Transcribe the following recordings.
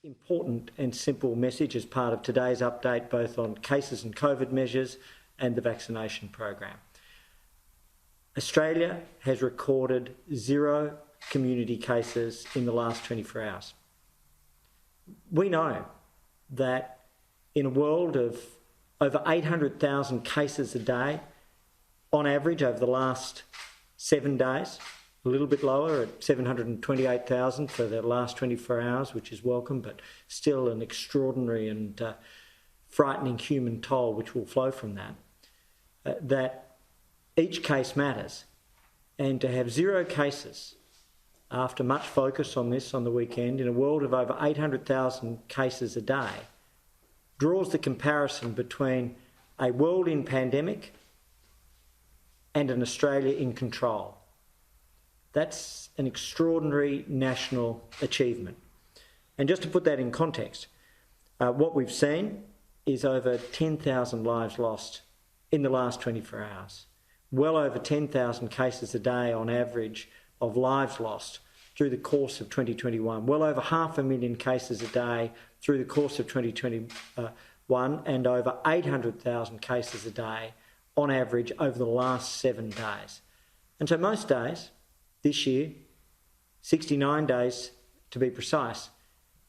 important and simple message as part of today's update, both on cases and COVID measures and the vaccination program. Australia has recorded 0 community cases in the last 24 hours. We know that in a world of over 800,000 cases a day, on average over the last 7 days, a little bit lower at 728,000 for the last 24 hours, which is welcome, but still an extraordinary and frightening human toll which will flow from that, that each case matters. And to have 0 cases after much focus on this on the weekend in a world of over 800,000 cases a day draws the comparison between a world in pandemic and an Australia in control. That's an extraordinary national achievement. And just to put that in context, what we've seen is over 10,000 lives lost in the last 24 hours. Well over 10,000 cases a day on average of lives lost through the course of 2021. Well over 500,000 cases a day through the course of 2021, and over 800,000 cases a day on average over the last 7 days. And so most days this year, 69 days to be precise,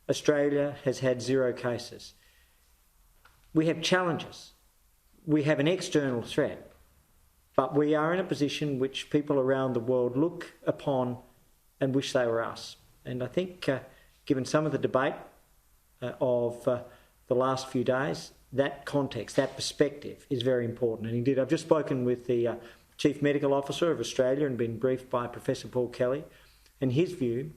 Australia has had 0 cases. We have challenges. We have an external threat, but we are in a position which people around the world look upon and wish they were us. And I think, given some of the debate of the last few days, that context, that perspective is very important. And indeed, I've just spoken with the Chief Medical Officer of Australia and been briefed by Professor Paul Kelly, and his view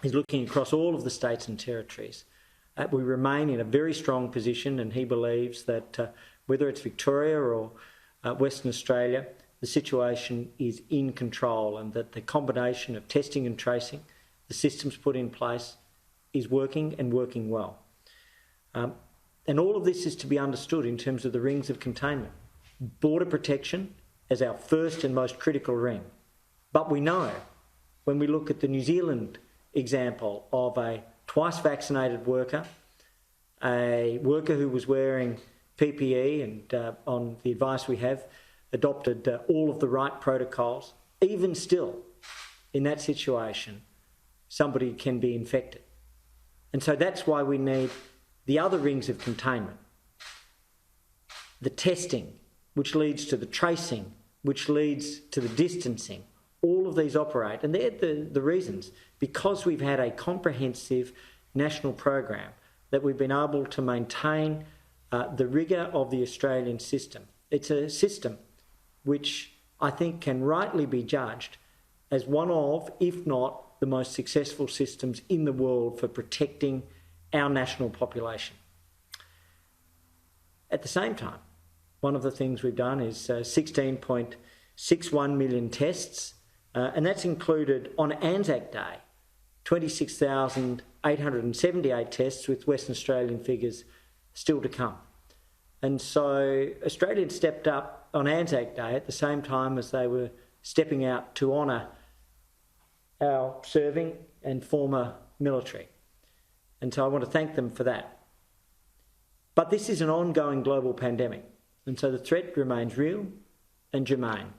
is looking across all of the states and territories. We remain in a very strong position, and he believes that whether it's Victoria or Western Australia, the situation is in control, and that the combination of testing and tracing, the systems put in place, is working and working well. And all of this is to be understood in terms of the rings of containment. Border protection as our first and most critical ring. But we know, when we look at the New Zealand example of a twice vaccinated worker, a worker who was wearing PPE and on the advice we have, adopted all of the right protocols, even still, in that situation, somebody can be infected. And so that's why we need the other rings of containment. The testing, which leads to the tracing, which leads to the distancing. All of these operate, and they're the reasons, because we've had a comprehensive national program, that we've been able to maintain the rigour of the Australian system. It's a system which I think can rightly be judged as one of, if not the most successful systems in the world for protecting our national population. At the same time, one of the things we've done is 16.61 million tests, and that's included on Anzac Day, 26,878 tests, with Western Australian figures still to come. And so Australians stepped up on Anzac Day at the same time as they were stepping out to honour our serving and former military. And so I want to thank them for that. But this is an ongoing global pandemic, and so the threat remains real and germane.